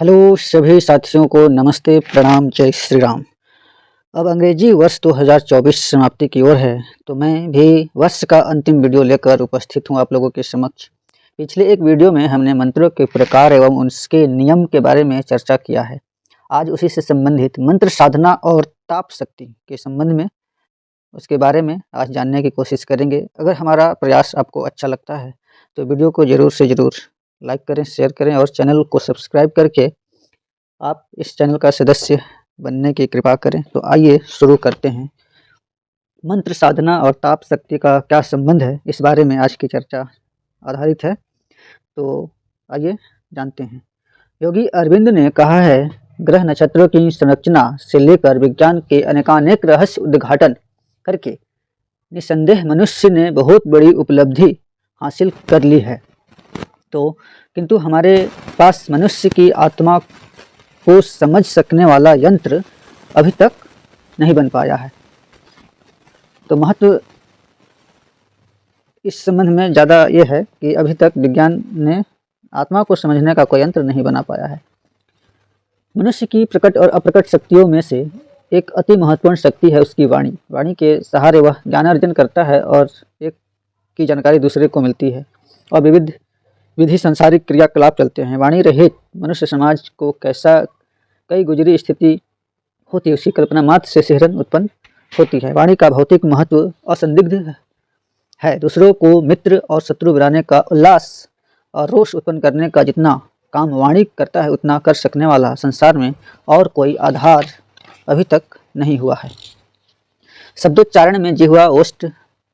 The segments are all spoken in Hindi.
हेलो सभी साथियों को नमस्ते, प्रणाम, जय श्री राम। अब अंग्रेजी वर्ष 2024 समाप्ति की ओर है, तो मैं भी वर्ष का अंतिम वीडियो लेकर उपस्थित हूँ आप लोगों के समक्ष। पिछले एक वीडियो में हमने मंत्रों के प्रकार एवं उनके नियम के बारे में चर्चा किया है। आज उसी से संबंधित मंत्र साधना और ताप शक्ति के संबंध में उसके बारे में आज जानने की कोशिश करेंगे। अगर हमारा प्रयास आपको अच्छा लगता है तो वीडियो को ज़रूर से ज़रूर लाइक करें, शेयर करें और चैनल को सब्सक्राइब करके आप इस चैनल का सदस्य बनने की कृपा करें। तो आइए शुरू करते हैं। मंत्र साधना और ताप शक्ति का क्या संबंध है, इस बारे में आज की चर्चा आधारित है। तो आइए जानते हैं। योगी अरविंद ने कहा है, ग्रह नक्षत्रों की संरचना से लेकर विज्ञान के अनेकानेक रहस्य उद्घाटन करके निसंदेह मनुष्य ने बहुत बड़ी उपलब्धि हासिल कर ली है। तो किंतु हमारे पास मनुष्य की आत्मा को समझ सकने वाला यंत्र अभी तक नहीं बन पाया है। तो महत्व इस संबंध में ज़्यादा ये है कि अभी तक विज्ञान ने आत्मा को समझने का कोई यंत्र नहीं बना पाया है। मनुष्य की प्रकट और अप्रकट शक्तियों में से एक अति महत्वपूर्ण शक्ति है उसकी वाणी। वाणी के सहारे वह ज्ञानार्जन करता है और एक की जानकारी दूसरे को मिलती है और विविध विधि संसारिक क्रियाकलाप चलते हैं। वाणी रहित मनुष्य समाज को कैसा कई गुजरी स्थिति होती है, उसकी कल्पना मात्र से सिहरन उत्पन्न होती है। वाणी का भौतिक महत्व असंदिग्ध है। दूसरों को मित्र और शत्रु बनाने का, उल्लास और रोष उत्पन्न करने का जितना काम वाणी करता है, उतना कर सकने वाला संसार में और कोई आधार अभी तक नहीं हुआ है। शब्दोच्चारण में जिह्वा, ओष्ठ,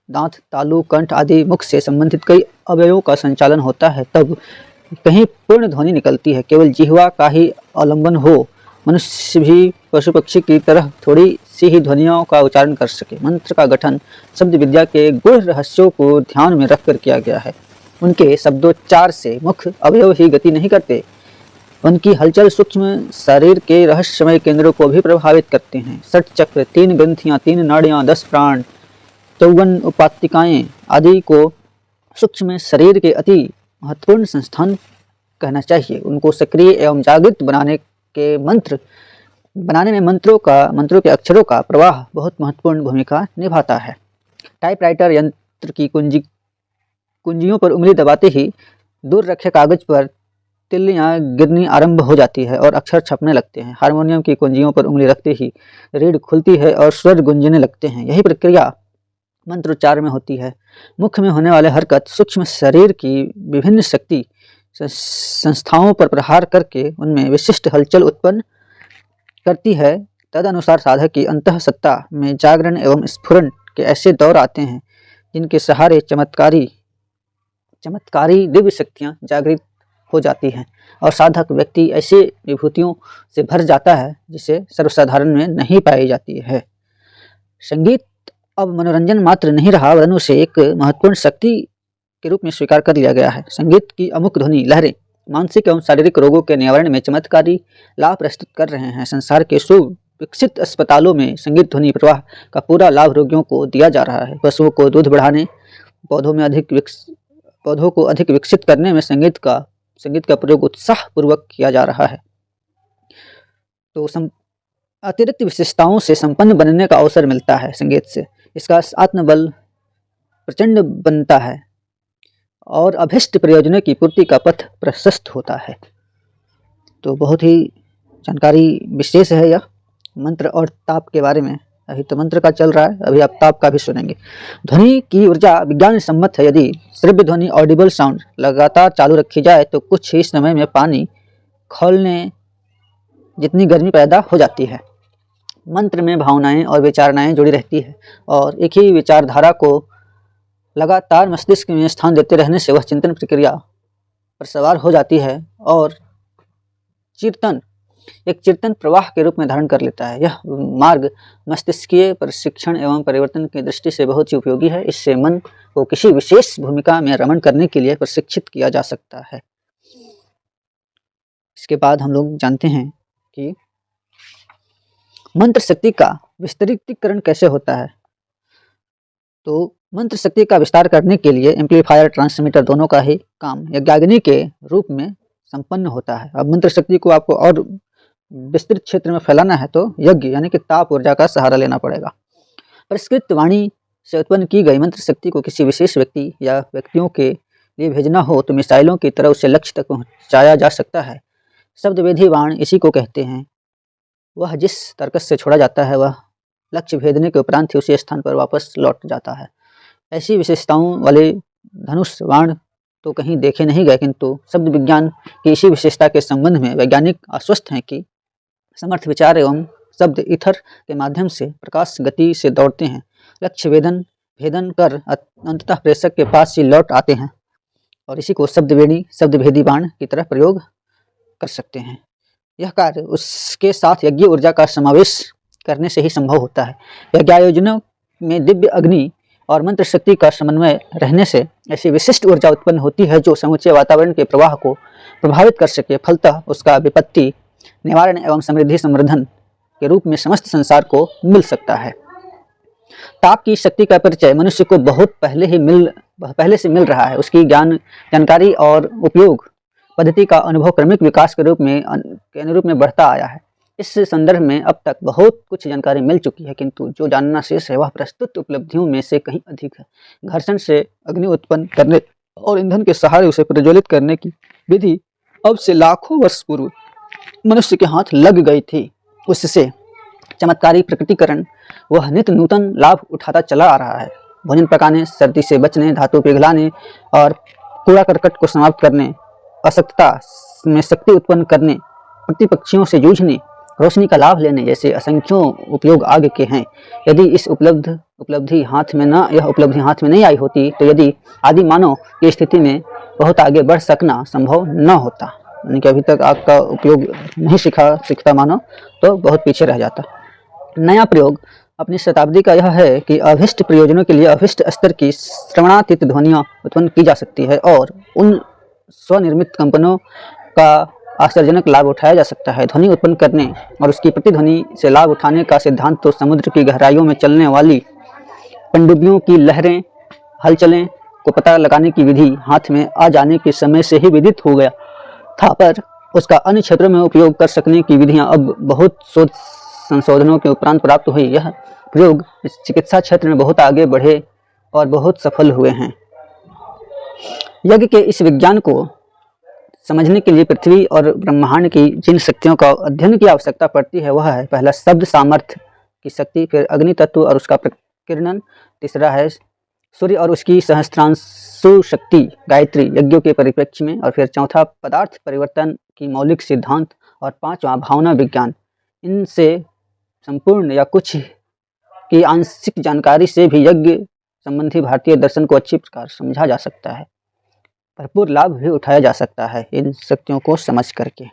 दांत, तालु, कंठ आदि मुख से संबंधित कई अवयवों का संचालन होता है, तब कहीं पूर्ण ध्वनि निकलती है। केवल जिह्वा का ही अवलंबन हो, मनुष्य भी पशु पक्षी की तरह थोड़ी सी ही ध्वनियों का उच्चारण कर सके। मंत्र का गठन शब्द विद्या के गूढ़ रहस्यों को ध्यान में रखकर किया गया है। उनके शब्दोच्चार से मुख्य अवयव ही गति नहीं करते, उनकी हलचल सूक्ष्म शरीर के रहस्यमय केंद्रों को भी प्रभावित करते हैं। षट चक्र, 3 ग्रंथियां, 3 नाड़ियां, 10 प्राण, 54 उपात्तिकाएं आदि को सूक्ष्म शरीर के अति महत्वपूर्ण संस्थान कहना चाहिए। उनको सक्रिय एवं जागृत बनाने में मंत्रों के अक्षरों का प्रवाह बहुत महत्वपूर्ण भूमिका निभाता है। टाइपराइटर यंत्र की कुंजियों पर उंगली दबाते ही दूर रखे कागज पर तिल्लियां गिरनी आरंभ हो जाती है और अक्षर छपने लगते हैं। हारमोनियम की कुंजियों पर उंगली रखते ही रीढ़ खुलती है और स्वर गुंजने लगते हैं। यही प्रक्रिया मंत्रोच्चार में होती है। मुख में होने वाले हरकत सूक्ष्म शरीर की विभिन्न शक्ति संस्थाओं पर प्रहार करके उनमें विशिष्ट हलचल उत्पन्न करती है। तदनुसार साधक की अंतःसत्ता में जागरण एवं स्फुरण के ऐसे दौर आते हैं जिनके सहारे चमत्कारी दिव्य शक्तियाँ जागृत हो जाती हैं और साधक व्यक्ति ऐसे विभूतियों से भर जाता है जिसे सर्वसाधारण में नहीं पाई जाती है। संगीत अब मनोरंजन मात्र नहीं रहा, वरन उसे एक महत्वपूर्ण शक्ति के रूप में स्वीकार कर लिया गया है। संगीत की अमुक ध्वनि लहरें मानसिक एवं शारीरिक रोगों के निवारण में चमत्कारी लाभ प्रस्तुत कर रहे हैं। संसार के सुविकसित अस्पतालों में संगीत ध्वनि प्रवाह का पूरा लाभ रोगियों को दिया जा रहा है। पशुओं को दूध बढ़ाने, पौधों को अधिक विकसित करने में संगीत का प्रयोग उत्साहपूर्वक किया जा रहा है। तो अतिरिक्त विशेषताओं से संपन्न बनने का अवसर मिलता है संगीत से। इसका आत्मबल प्रचंड बनता है और अभिष्ट प्रयोजनों की पूर्ति का पथ प्रशस्त होता है। तो बहुत ही जानकारी विशेष है यह मंत्र और ताप के बारे में। अभी तो मंत्र का चल रहा है, अभी आप ताप का भी सुनेंगे। ध्वनि की ऊर्जा विज्ञान सम्मत है। यदि श्रव्य ध्वनि ऑडिबल साउंड लगातार चालू रखी जाए तो कुछ ही समय में पानी खौलने जितनी गर्मी पैदा हो जाती है। मंत्र में भावनाएं और विचारणाएं जुड़ी रहती है और एक ही विचारधारा को लगातार मस्तिष्क में स्थान देते रहने से वह चिंतन प्रक्रिया पर सवार हो जाती है और एक चिंतन प्रवाह के रूप में धारण कर लेता है। यह मार्ग मस्तिष्कीय प्रशिक्षण एवं परिवर्तन की दृष्टि से बहुत ही उपयोगी है। इससे मन को किसी विशेष भूमिका में रमण करने के लिए प्रशिक्षित किया जा सकता है। इसके बाद हम लोग जानते हैं कि मंत्र शक्ति का विस्तृतीकरण कैसे होता है। तो मंत्र शक्ति का विस्तार करने के लिए एम्पलीफायर, ट्रांसमीटर दोनों का ही काम यज्ञाग्नि के रूप में संपन्न होता है। अब मंत्र शक्ति को आपको और विस्तृत क्षेत्र में फैलाना है तो यज्ञ यानी कि ताप ऊर्जा का सहारा लेना पड़ेगा। परिष्कृत वाणी से उत्पन्न की गई मंत्र शक्ति को किसी विशेष व्यक्ति या व्यक्तियों के लिए भेजना हो तो मिसाइलों की तरह उसे लक्ष्य तक पहुंचाया जा सकता है। शब्द वेधी बाण इसी को कहते हैं। वह जिस तर्कस से छोड़ा जाता है वह लक्ष्य भेदने के उपरांत ही उसी स्थान पर वापस लौट जाता है। ऐसी विशेषताओं वाले धनुष बाण तो कहीं देखे नहीं गए, किंतु शब्द विज्ञान की इसी विशेषता के संबंध में वैज्ञानिक आश्वस्त हैं कि समर्थ विचार एवं शब्द ईथर के माध्यम से प्रकाश गति से दौड़ते हैं, लक्ष्य भेदन कर अंततः प्रेषक के पास ही लौट आते हैं और इसी को शब्द भेदी बाण की तरह प्रयोग कर सकते हैं। यह कार्य उसके साथ यज्ञ ऊर्जा का समावेश करने से ही संभव होता है। यज्ञायोजनों में दिव्य अग्नि और मंत्र शक्ति का समन्वय रहने से ऐसी विशिष्ट ऊर्जा उत्पन्न होती है जो समूचे वातावरण के प्रवाह को प्रभावित कर सके। फलतः उसका विपत्ति निवारण एवं समृद्धि संवर्धन के रूप में समस्त संसार को मिल सकता है। ताप की शक्ति का परिचय मनुष्य को बहुत पहले से मिल रहा है। उसकी जानकारी और उपयोग पद्धति का अनुभव क्रमिक विकास के अनुरूप में बढ़ता आया है। इस संदर्भ में अब तक बहुत कुछ जानकारी मिल चुकी है, किंतु जो जानना शेष है वह प्रस्तुत उपलब्धियों में से कहीं अधिक है। घर्षण से अग्नि उत्पन्न करने और ईंधन के सहारे उसे प्रज्वलित करने की विधि अब से लाखों वर्ष पूर्व मनुष्य के हाथ लग गई थी। उससे चमत्कारी प्रकटीकरण वह नित्य नूतन लाभ उठाता चला आ रहा है। भोजन पकाने, सर्दी से बचने, धातु पिघलाने और कूड़ा करकट को समाप्त करने, अशक्तता में शक्ति उत्पन्न करने, प्रतिपक्षियों से जूझने, रोशनी का लाभ लेने जैसे असंख्यों उपयोग आगे के हैं। यदि इस उपलब्धि हाथ में नहीं आई होती तो यदि आदि मानव की स्थिति में बहुत आगे बढ़ सकना संभव न होता, यानी कि अभी तक आग का उपयोग नहीं सीखता मानव तो बहुत पीछे रह जाता। नया प्रयोग अपनी शताब्दी का यह है कि अभिष्ट प्रयोजनों के लिए अभिष्ट स्तर की श्रवणातीत ध्वनियाँ उत्पन्न की जा सकती है और उन स्वनिर्मित कंपनों का आश्चर्यजनक लाभ उठाया जा सकता है। ध्वनि उत्पन्न करने और उसकी प्रतिध्वनि से लाभ उठाने का सिद्धांत तो समुद्र की गहराइयों में चलने वाली पनडुब्बियों की लहरें, हलचलें को पता लगाने की विधि हाथ में आ जाने के समय से ही विदित हो गया था, पर उसका अन्य क्षेत्रों में उपयोग कर सकने की विधियां अब बहुत शोध संशोधनों के उपरांत प्राप्त हुई। यह प्रयोग चिकित्सा क्षेत्र में बहुत आगे बढ़े और बहुत सफल हुए हैं। यज्ञ के इस विज्ञान को समझने के लिए पृथ्वी और ब्रह्मांड की जिन शक्तियों का अध्ययन की आवश्यकता पड़ती है वह है पहला शब्द सामर्थ्य की शक्ति, फिर अग्नि तत्व और उसका प्रकीर्णन, तीसरा है सूर्य और उसकी सहस्त्रांशु शक्ति गायत्री यज्ञों के परिप्रेक्ष्य में, और फिर चौथा पदार्थ परिवर्तन की मौलिक सिद्धांत, और पांचवा भावना विज्ञान। इनसे संपूर्ण या कुछ की आंशिक जानकारी से भी यज्ञ संबंधी भारतीय दर्शन को अच्छी प्रकार समझा जा सकता है। भरपूर लाभ भी उठाया जा सकता है इन शक्तियों को समझ करके।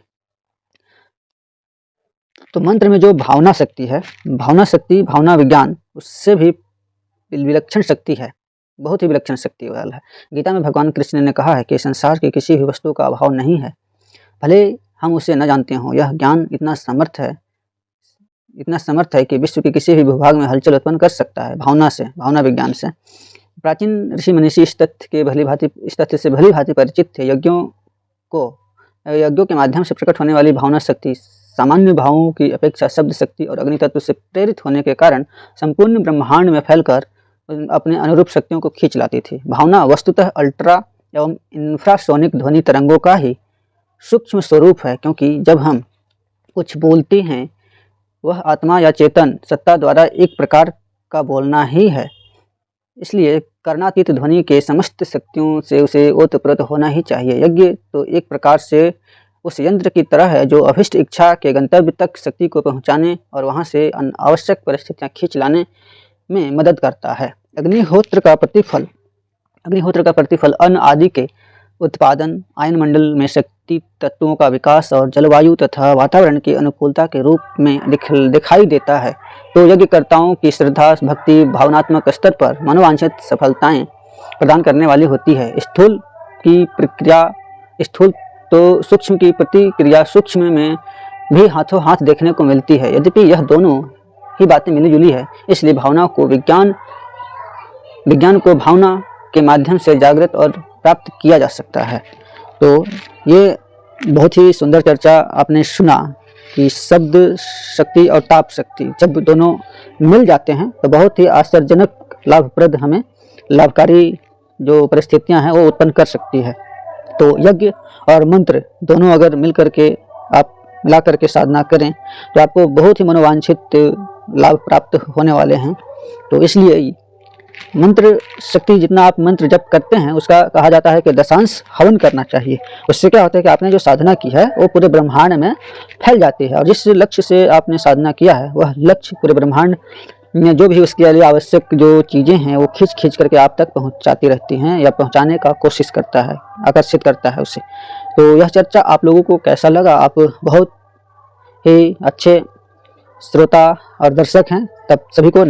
तो मंत्र में जो भावना शक्ति है, भावना विज्ञान, उससे भी विलक्षण शक्ति है, बहुत ही विलक्षण शक्ति वाला है। गीता में भगवान कृष्ण ने कहा है कि संसार की किसी भी वस्तु का अभाव नहीं है, भले हम उसे न जानते हों। यह ज्ञान इतना समर्थ है कि विश्व के किसी भी भूभाग में हलचल उत्पन्न कर सकता है भावना विज्ञान से। प्राचीन ऋषि मनीषी इस तथ्य से भली भांति परिचित थे। यज्ञों के माध्यम से प्रकट होने वाली भावना शक्ति सामान्य भावों की अपेक्षा शब्द शक्ति और अग्नि तत्व से प्रेरित होने के कारण संपूर्ण ब्रह्मांड में फैलकर अपने अनुरूप शक्तियों को खींच लाती थी। भावना वस्तुतः अल्ट्रा एवं इंफ्रासोनिक ध्वनि तरंगों का ही सूक्ष्म स्वरूप है, क्योंकि जब हम कुछ बोलते हैं वह आत्मा या चेतन सत्ता द्वारा एक प्रकार का बोलना ही है। इसलिए कर्णातीत ध्वनि के समस्त शक्तियों से उसे ओतप्रोत होना ही चाहिए। यज्ञ तो एक प्रकार से उस यंत्र की तरह है जो अभिष्ट इच्छा के गंतव्य तक शक्ति को पहुंचाने और वहां से अनावश्यक परिस्थितियां खींच लाने में मदद करता है। अग्निहोत्र का प्रतिफल अन्न आदि के उत्पादन, आयनमंडल में शक्ति तत्वों का विकास और जलवायु तथा वातावरण की अनुकूलता के रूप में दिखाई देता है। तो यज्ञकर्ताओं की श्रद्धा भक्ति भावनात्मक स्तर पर मनोवांछित सफलताएं प्रदान करने वाली होती है। स्थूल तो सूक्ष्म की प्रतिक्रिया सूक्ष्म में भी हाथों हाथ देखने को मिलती है। यद्यपि यह दोनों ही बातें मिली जुली है, इसलिए विज्ञान को भावना के माध्यम से जागृत और प्राप्त किया जा सकता है। तो ये बहुत ही सुंदर चर्चा आपने सुना कि शब्द शक्ति और ताप शक्ति जब दोनों मिल जाते हैं तो बहुत ही आश्चर्यजनक लाभप्रद हमें लाभकारी जो परिस्थितियां हैं वो उत्पन्न कर सकती है। तो यज्ञ और मंत्र दोनों अगर मिल करके आप मिला करके साधना करें तो आपको बहुत ही मनोवांछित लाभ प्राप्त होने वाले हैं। तो इसलिए मंत्र शक्ति जितना आप मंत्र जप करते हैं उसका कहा जाता है कि दशांश हवन करना चाहिए। उससे क्या होता है कि आपने जो साधना की है वो पूरे ब्रह्मांड में फैल जाती है और जिस लक्ष्य से आपने साधना किया है वह लक्ष्य पूरे ब्रह्मांड में जो भी उसके लिए आवश्यक जो चीज़ें हैं वो खींच करके आप तक पहुंचाती रहती हैं या पहुंचाने का कोशिश करता है, आकर्षित करता है उसे। तो यह चर्चा आप लोगों को कैसा लगा? आप बहुत ही अच्छे श्रोता और दर्शक हैं, तब सभी को